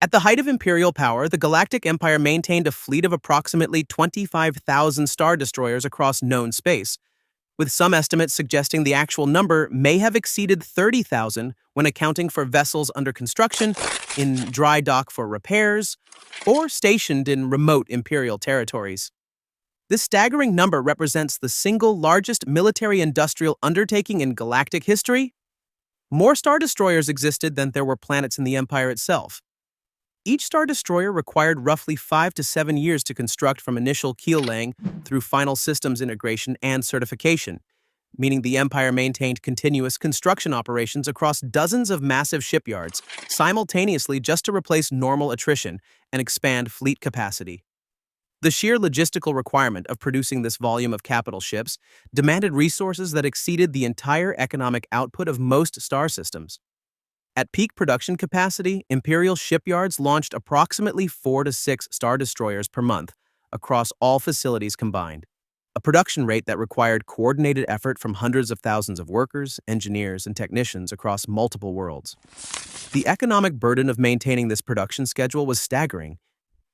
At the height of imperial power, the Galactic Empire maintained a fleet of approximately 25,000 Star Destroyers across known space, with some estimates suggesting the actual number may have exceeded 30,000 when accounting for vessels under construction, in dry dock for repairs, or stationed in remote imperial territories. This staggering number represents the single largest military-industrial undertaking in galactic history. More Star Destroyers existed than there were planets in the Empire itself. Each Star Destroyer required roughly 5 to 7 years to construct from initial keel laying through final systems integration and certification, meaning the Empire maintained continuous construction operations across dozens of massive shipyards simultaneously just to replace normal attrition and expand fleet capacity. The sheer logistical requirement of producing this volume of capital ships demanded resources that exceeded the entire economic output of most star systems. At peak production capacity, Imperial shipyards launched approximately 4 to 6 Star Destroyers per month across all facilities combined, a production rate that required coordinated effort from hundreds of thousands of workers, engineers, and technicians across multiple worlds. The economic burden of maintaining this production schedule was staggering.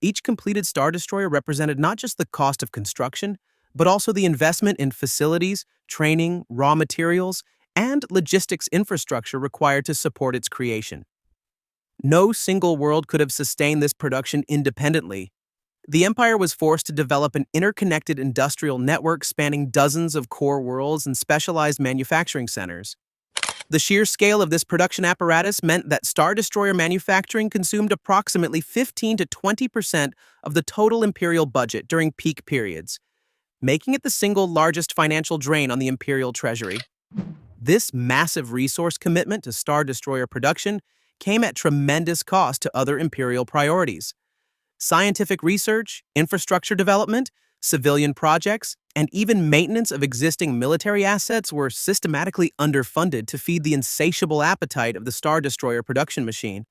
Each completed Star Destroyer represented not just the cost of construction, but also the investment in facilities, training, raw materials, and logistics infrastructure required to support its creation. No single world could have sustained this production independently. The Empire was forced to develop an interconnected industrial network spanning dozens of core worlds and specialized manufacturing centers. The sheer scale of this production apparatus meant that Star Destroyer manufacturing consumed approximately 15 to 20% of the total Imperial budget during peak periods, making it the single largest financial drain on the Imperial treasury. This massive resource commitment to Star Destroyer production came at tremendous cost to other Imperial priorities. Scientific research, infrastructure development, civilian projects, and even maintenance of existing military assets were systematically underfunded to feed the insatiable appetite of the Star Destroyer production machine.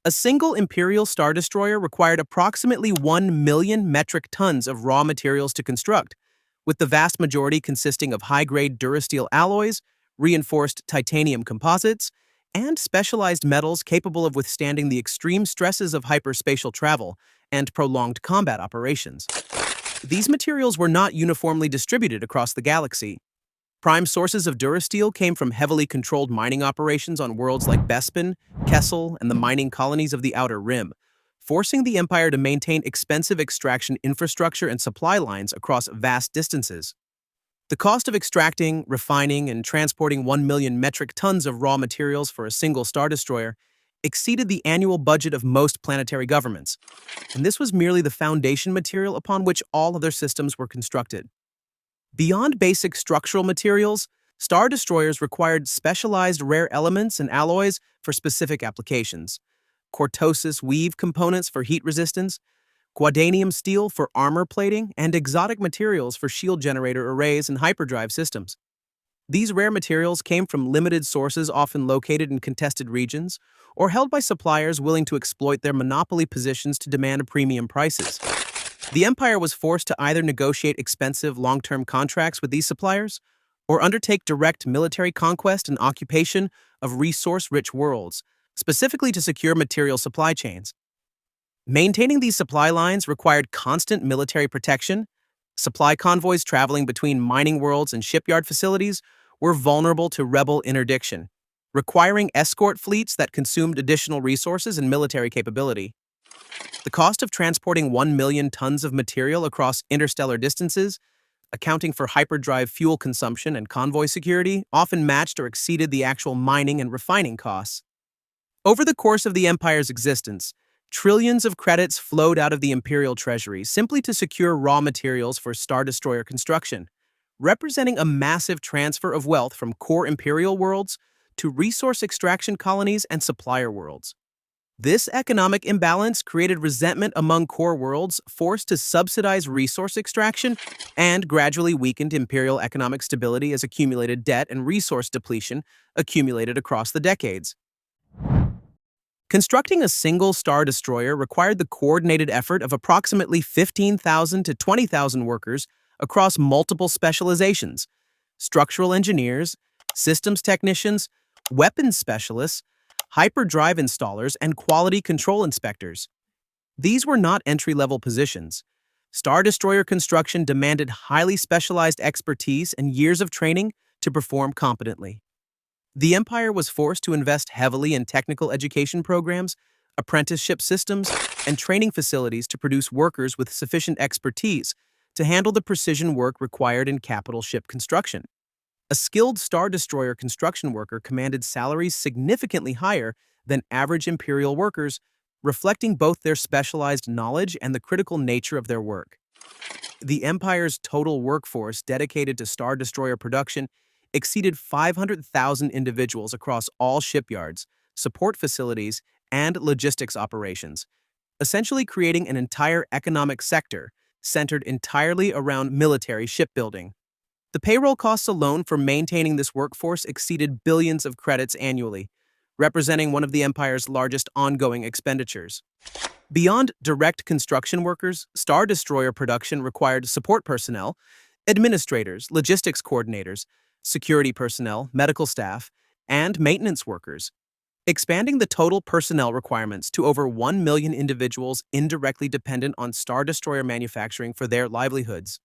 A single Imperial Star Destroyer required approximately 1 million metric tons of raw materials to construct, with the vast majority consisting of high-grade durasteel alloys, reinforced titanium composites, and specialized metals capable of withstanding the extreme stresses of hyperspatial travel and prolonged combat operations. These materials were not uniformly distributed across the galaxy. Prime sources of durasteel came from heavily controlled mining operations on worlds like Bespin, Kessel, and the mining colonies of the Outer Rim, forcing the Empire to maintain expensive extraction infrastructure and supply lines across vast distances. The cost of extracting, refining, and transporting 1 million metric tons of raw materials for a single Star Destroyer exceeded the annual budget of most planetary governments, and this was merely the foundation material upon which all other systems were constructed. Beyond basic structural materials, Star Destroyers required specialized rare elements and alloys for specific applications: cortosis weave components for heat resistance, guadanium steel for armor plating, and exotic materials for shield generator arrays and hyperdrive systems. These rare materials came from limited sources often located in contested regions, or held by suppliers willing to exploit their monopoly positions to demand premium prices. The Empire was forced to either negotiate expensive long-term contracts with these suppliers, or undertake direct military conquest and occupation of resource-rich worlds, specifically to secure material supply chains. Maintaining these supply lines required constant military protection. Supply convoys traveling between mining worlds and shipyard facilities were vulnerable to rebel interdiction, requiring escort fleets that consumed additional resources and military capability. The cost of transporting 1 million tons of material across interstellar distances, accounting for hyperdrive fuel consumption and convoy security, often matched or exceeded the actual mining and refining costs. Over the course of the Empire's existence, trillions of credits flowed out of the Imperial treasury simply to secure raw materials for Star Destroyer construction, representing a massive transfer of wealth from core Imperial worlds to resource extraction colonies and supplier worlds. This economic imbalance created resentment among core worlds forced to subsidize resource extraction and gradually weakened Imperial economic stability as accumulated debt and resource depletion accumulated across the decades. Constructing a single Star Destroyer required the coordinated effort of approximately 15,000 to 20,000 workers across multiple specializations: structural engineers, systems technicians, weapons specialists, hyperdrive installers, and quality control inspectors. These were not entry-level positions. Star Destroyer construction demanded highly specialized expertise and years of training to perform competently. The Empire was forced to invest heavily in technical education programs, apprenticeship systems, and training facilities to produce workers with sufficient expertise to handle the precision work required in capital ship construction. A skilled Star Destroyer construction worker commanded salaries significantly higher than average Imperial workers, reflecting both their specialized knowledge and the critical nature of their work. The Empire's total workforce dedicated to Star Destroyer production exceeded 500,000 individuals across all shipyards, support facilities, and logistics operations, essentially creating an entire economic sector centered entirely around military shipbuilding. The payroll costs alone for maintaining this workforce exceeded billions of credits annually, representing one of the Empire's largest ongoing expenditures. Beyond direct construction workers, Star Destroyer production required support personnel, administrators, logistics coordinators, security personnel, medical staff, and maintenance workers, expanding the total personnel requirements to over 1 million individuals indirectly dependent on Star Destroyer manufacturing for their livelihoods.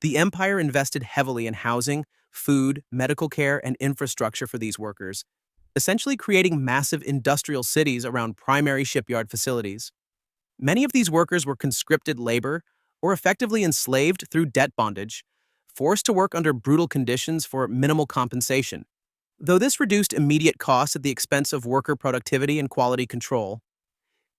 The Empire invested heavily in housing, food, medical care, and infrastructure for these workers, essentially creating massive industrial cities around primary shipyard facilities. Many of these workers were conscripted labor or effectively enslaved through debt bondage, forced to work under brutal conditions for minimal compensation. Though this reduced immediate costs at the expense of worker productivity and quality control,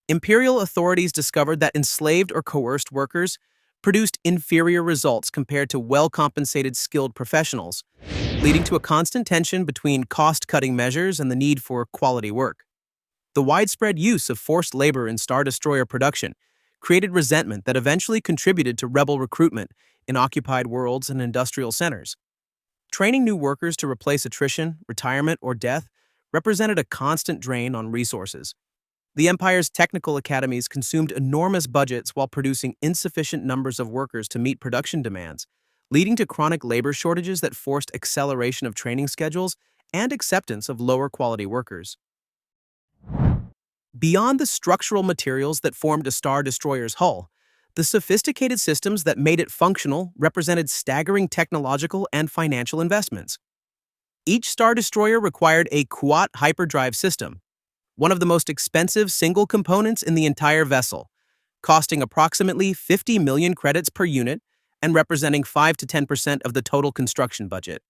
Imperial authorities discovered that enslaved or coerced workers produced inferior results compared to well-compensated skilled professionals, leading to a constant tension between cost-cutting measures and the need for quality work. The widespread use of forced labor in Star Destroyer production created resentment that eventually contributed to rebel recruitment in occupied worlds and industrial centers. Training new workers to replace attrition, retirement, or death represented a constant drain on resources. The Empire's technical academies consumed enormous budgets while producing insufficient numbers of workers to meet production demands, leading to chronic labor shortages that forced acceleration of training schedules and acceptance of lower quality workers. Beyond the structural materials that formed a Star Destroyer's hull, the sophisticated systems that made it functional represented staggering technological and financial investments. Each Star Destroyer required a quad hyperdrive system, one of the most expensive single components in the entire vessel, costing approximately 50 million credits per unit and representing 5 to 10% of the total construction budget.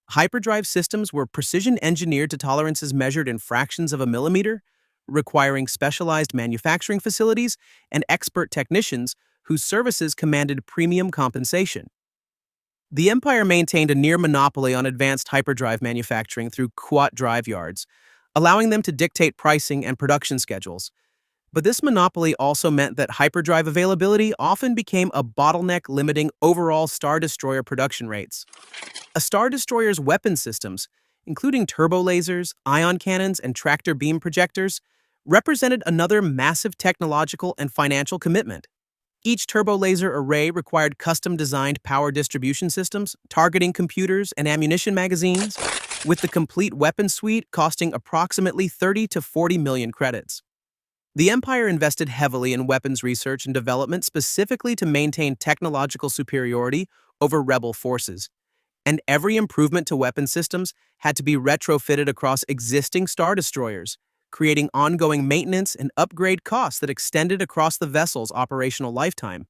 Hyperdrive systems were precision engineered to tolerances measured in fractions of a millimeter, requiring specialized manufacturing facilities and expert technicians whose services commanded premium compensation. The Empire maintained a near monopoly on advanced hyperdrive manufacturing through quad drive yards, allowing them to dictate pricing and production schedules. But this monopoly also meant that hyperdrive availability often became a bottleneck limiting overall Star Destroyer production rates. A Star Destroyer's weapon systems, including turbo lasers, ion cannons, and tractor beam projectors, represented another massive technological and financial commitment. Each turbo laser array required custom-designed power distribution systems, targeting computers, and ammunition magazines, with the complete weapon suite costing approximately 30 to 40 million credits. The Empire invested heavily in weapons research and development specifically to maintain technological superiority over rebel forces, and every improvement to weapon systems had to be retrofitted across existing Star Destroyers, creating ongoing maintenance and upgrade costs that extended across the vessel's operational lifetime.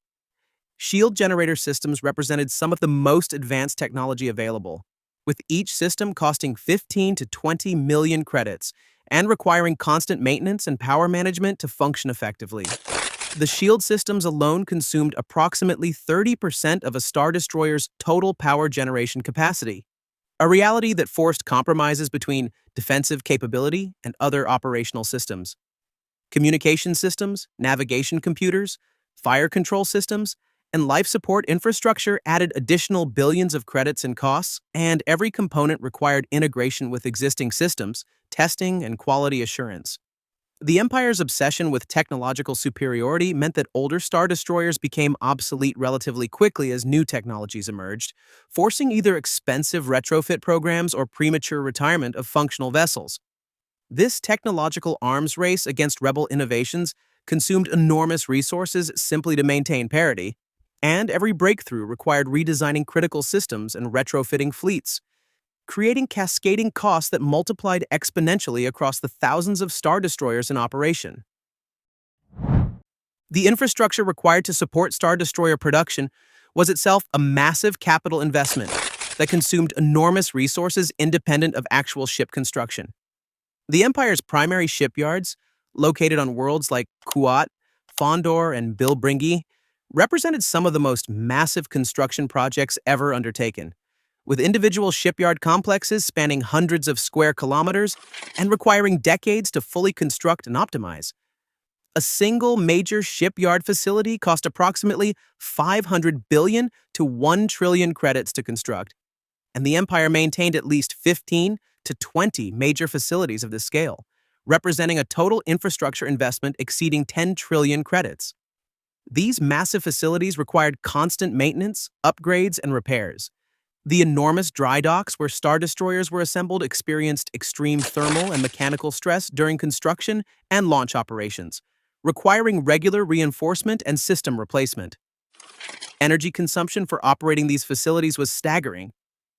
Shield generator systems represented some of the most advanced technology available, with each system costing 15 to 20 million credits and requiring constant maintenance and power management to function effectively. The shield systems alone consumed approximately 30% of a Star Destroyer's total power generation capacity, a reality that forced compromises between defensive capability and other operational systems. Communication systems, navigation computers, fire control systems, and life support infrastructure added additional billions of credits and costs, and every component required integration with existing systems, testing, and quality assurance. The Empire's obsession with technological superiority meant that older Star Destroyers became obsolete relatively quickly as new technologies emerged, forcing either expensive retrofit programs or premature retirement of functional vessels. This technological arms race against rebel innovations consumed enormous resources simply to maintain parity, and every breakthrough required redesigning critical systems and retrofitting fleets, creating cascading costs that multiplied exponentially across the thousands of Star Destroyers in operation. The infrastructure required to support Star Destroyer production was itself a massive capital investment that consumed enormous resources independent of actual ship construction. The Empire's primary shipyards, located on worlds like Kuat, Fondor, and Bilbringi, represented some of the most massive construction projects ever undertaken, with individual shipyard complexes spanning hundreds of square kilometers and requiring decades to fully construct and optimize. A single major shipyard facility cost approximately 500 billion to 1 trillion credits to construct, and the Empire maintained at least 15 to 20 major facilities of this scale, representing a total infrastructure investment exceeding 10 trillion credits. These massive facilities required constant maintenance, upgrades, and repairs. The enormous dry docks where Star Destroyers were assembled experienced extreme thermal and mechanical stress during construction and launch operations, requiring regular reinforcement and system replacement. Energy consumption for operating these facilities was staggering,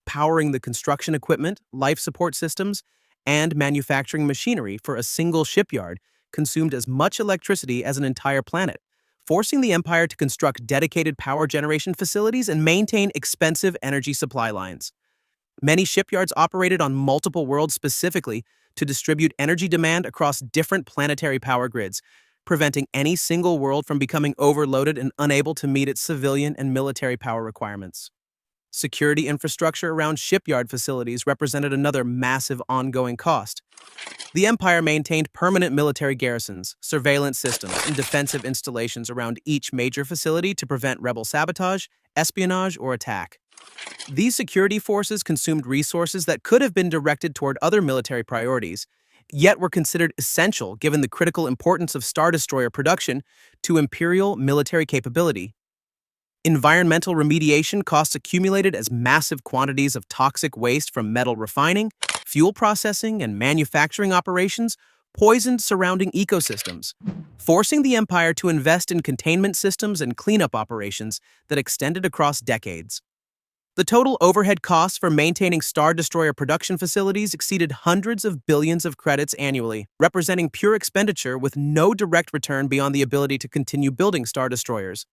powering the construction equipment, life support systems, and manufacturing machinery for a single shipyard consumed as much electricity as an entire planet, forcing the Empire to construct dedicated power generation facilities and maintain expensive energy supply lines. Many shipyards operated on multiple worlds specifically to distribute energy demand across different planetary power grids, preventing any single world from becoming overloaded and unable to meet its civilian and military power requirements. Security infrastructure around shipyard facilities represented another massive ongoing cost. The Empire maintained permanent military garrisons, surveillance systems, and defensive installations around each major facility to prevent rebel sabotage, espionage, or attack. These security forces consumed resources that could have been directed toward other military priorities, yet were considered essential given the critical importance of Star Destroyer production to Imperial military capability. Environmental remediation costs accumulated as massive quantities of toxic waste from metal refining, fuel processing, and manufacturing operations poisoned surrounding ecosystems, forcing the Empire to invest in containment systems and cleanup operations that extended across decades. The total overhead costs for maintaining Star Destroyer production facilities exceeded hundreds of billions of credits annually, representing pure expenditure with no direct return beyond the ability to continue building Star Destroyers.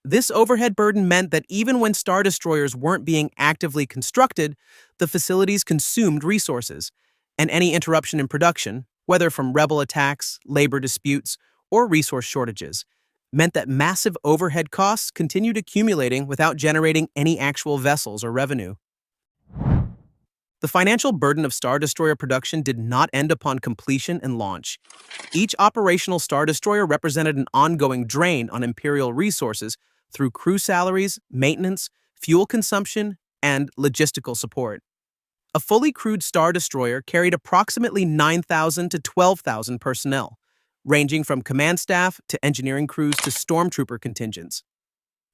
This overhead burden meant that even when Star Destroyers weren't being actively constructed, the facilities consumed resources, and any interruption in production, whether from rebel attacks, labor disputes, or resource shortages, meant that massive overhead costs continued accumulating without generating any actual vessels or revenue. The financial burden of Star Destroyer production did not end upon completion and launch. Each operational Star Destroyer represented an ongoing drain on Imperial resources through crew salaries, maintenance, fuel consumption, and logistical support. A fully crewed Star Destroyer carried approximately 9,000 to 12,000 personnel, ranging from command staff to engineering crews to stormtrooper contingents.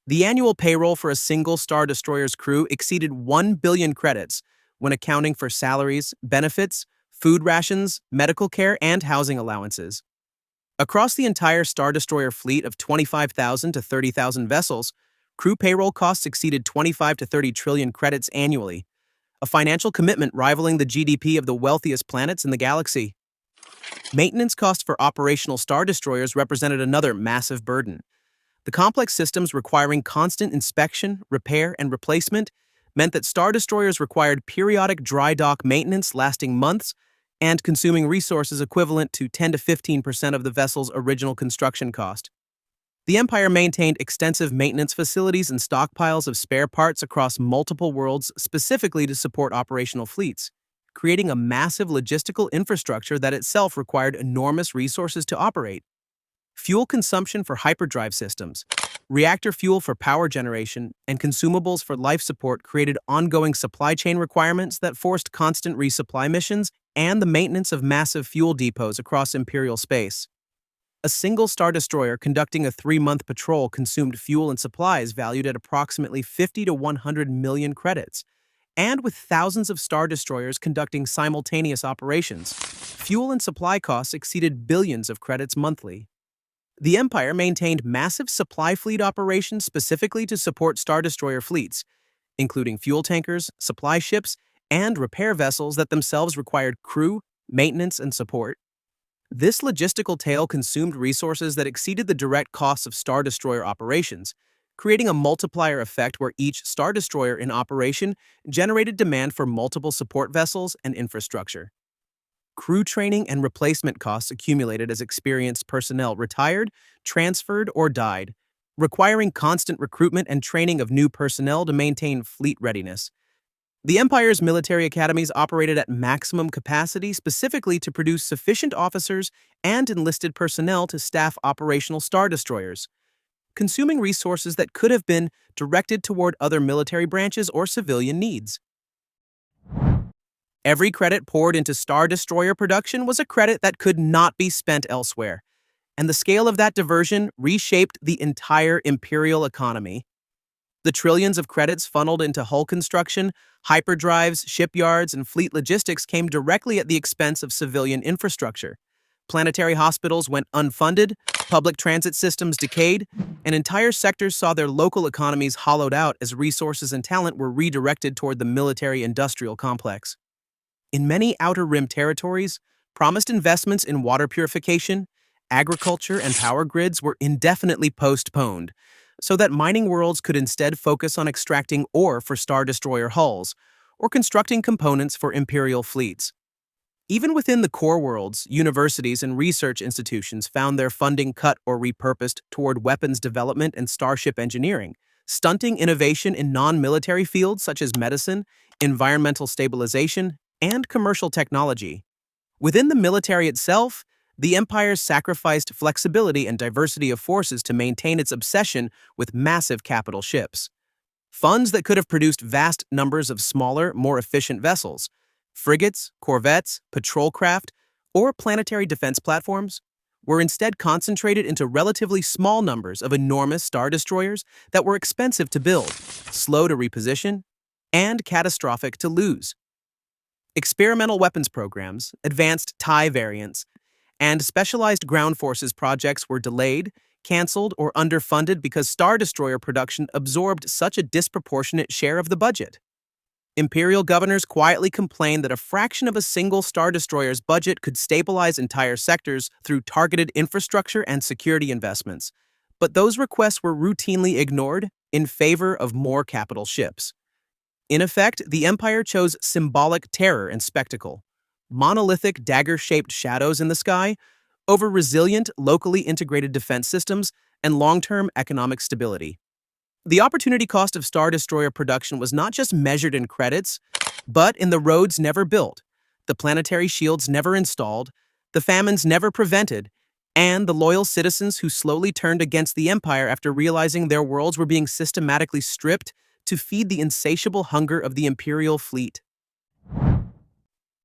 The annual payroll for a single Star Destroyer's crew exceeded 1 billion credits when accounting for salaries, benefits, food rations, medical care, and housing allowances. Across the entire Star Destroyer fleet of 25,000 to 30,000 vessels, crew payroll costs exceeded 25 to 30 trillion credits annually, a financial commitment rivaling the GDP of the wealthiest planets in the galaxy. Maintenance costs for operational Star Destroyers represented another massive burden. The complex systems requiring constant inspection, repair, and replacement meant that Star Destroyers required periodic dry dock maintenance lasting months and consuming resources equivalent to 10 to 15% of the vessel's original construction cost. The Empire maintained extensive maintenance facilities and stockpiles of spare parts across multiple worlds specifically to support operational fleets, creating a massive logistical infrastructure that itself required enormous resources to operate. Fuel consumption for hyperdrive systems, reactor fuel for power generation, and consumables for life support created ongoing supply chain requirements that forced constant resupply missions and the maintenance of massive fuel depots across Imperial space. A single Star Destroyer conducting a 3-month patrol consumed fuel and supplies valued at approximately 50 to 100 million credits, And with thousands of Star Destroyers conducting simultaneous operations, fuel and supply costs exceeded billions of credits monthly. The Empire maintained massive supply fleet operations specifically to support Star Destroyer fleets, including fuel tankers, supply ships, and repair vessels that themselves required crew, maintenance, and support. This logistical tail consumed resources that exceeded the direct costs of Star Destroyer operations, creating a multiplier effect where each Star Destroyer in operation generated demand for multiple support vessels and infrastructure. Crew training and replacement costs accumulated as experienced personnel retired, transferred, or died, requiring constant recruitment and training of new personnel to maintain fleet readiness. The Empire's military academies operated at maximum capacity specifically to produce sufficient officers and enlisted personnel to staff operational Star Destroyers, consuming resources that could have been directed toward other military branches or civilian needs. Every credit poured into Star Destroyer production was a credit that could not be spent elsewhere, and the scale of that diversion reshaped the entire Imperial economy. The trillions of credits funneled into hull construction, hyperdrives, shipyards, and fleet logistics came directly at the expense of civilian infrastructure. Planetary hospitals went unfunded, public transit systems decayed, and entire sectors saw their local economies hollowed out as resources and talent were redirected toward the military-industrial complex. In many Outer Rim territories, promised investments in water purification, agriculture, and power grids were indefinitely postponed, so that mining worlds could instead focus on extracting ore for Star Destroyer hulls or constructing components for Imperial fleets. Even within the core worlds, universities and research institutions found their funding cut or repurposed toward weapons development and starship engineering, stunting innovation in non-military fields such as medicine, environmental stabilization, and commercial technology. Within the military itself, the Empire sacrificed flexibility and diversity of forces to maintain its obsession with massive capital ships. Funds that could have produced vast numbers of smaller, more efficient vessels, frigates, corvettes, patrol craft, or planetary defense platforms, were instead concentrated into relatively small numbers of enormous Star Destroyers that were expensive to build, slow to reposition, and catastrophic to lose. Experimental weapons programs, advanced TIE variants, and specialized ground forces projects were delayed, canceled, or underfunded because Star Destroyer production absorbed such a disproportionate share of the budget. Imperial governors quietly complained that a fraction of a single Star Destroyer's budget could stabilize entire sectors through targeted infrastructure and security investments, but those requests were routinely ignored in favor of more capital ships. In effect, the Empire chose symbolic terror and spectacle, monolithic dagger-shaped shadows in the sky, over resilient, locally integrated defense systems and long-term economic stability. The opportunity cost of Star Destroyer production was not just measured in credits, but in the roads never built, the planetary shields never installed, the famines never prevented, and the loyal citizens who slowly turned against the Empire after realizing their worlds were being systematically stripped to feed the insatiable hunger of the Imperial fleet.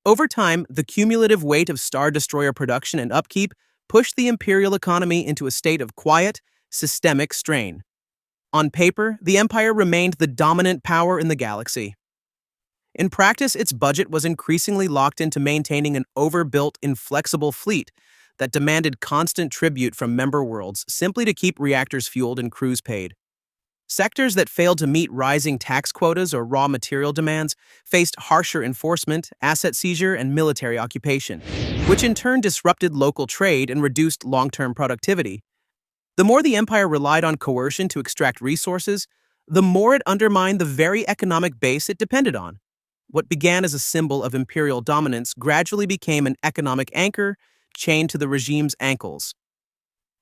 Over time, the cumulative weight of Star Destroyer production and upkeep pushed the Imperial economy into a state of quiet, systemic strain. On paper, the Empire remained the dominant power in the galaxy. In practice, its budget was increasingly locked into maintaining an overbuilt, inflexible fleet that demanded constant tribute from member worlds simply to keep reactors fueled and crews paid. Sectors that failed to meet rising tax quotas or raw material demands faced harsher enforcement, asset seizure, and military occupation, which in turn disrupted local trade and reduced long-term productivity. The more the Empire relied on coercion to extract resources, the more it undermined the very economic base it depended on. What began as a symbol of imperial dominance gradually became an economic anchor chained to the regime's ankles.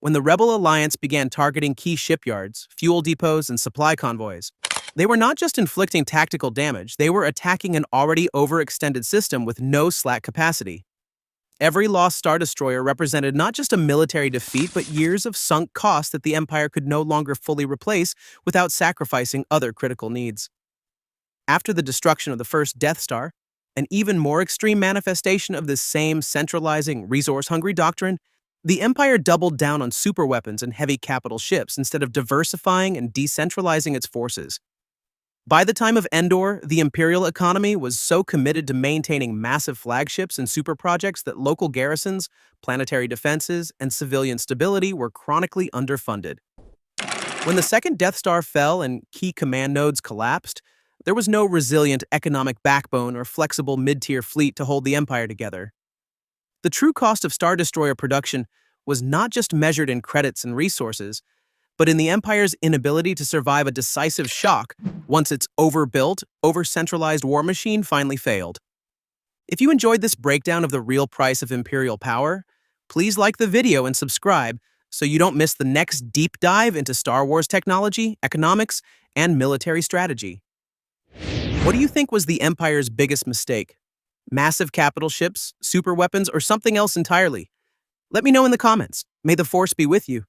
When the Rebel Alliance began targeting key shipyards, fuel depots, and supply convoys, they were not just inflicting tactical damage, they were attacking an already overextended system with no slack capacity. Every lost Star Destroyer represented not just a military defeat, but years of sunk costs that the Empire could no longer fully replace without sacrificing other critical needs. After the destruction of the first Death Star, an even more extreme manifestation of this same centralizing, resource-hungry doctrine, the Empire doubled down on superweapons and heavy capital ships instead of diversifying and decentralizing its forces. By the time of Endor, the Imperial economy was so committed to maintaining massive flagships and super projects that local garrisons, planetary defenses, and civilian stability were chronically underfunded. When the second Death Star fell and key command nodes collapsed, there was no resilient economic backbone or flexible mid-tier fleet to hold the Empire together. The true cost of Star Destroyer production was not just measured in credits and resources, but in the Empire's inability to survive a decisive shock once its overbuilt, over-centralized war machine finally failed. If you enjoyed this breakdown of the real price of Imperial power, please like the video and subscribe so you don't miss the next deep dive into Star Wars technology, economics, and military strategy. What do you think was the Empire's biggest mistake? Massive capital ships, super weapons, or something else entirely? Let me know in the comments. May the Force be with you.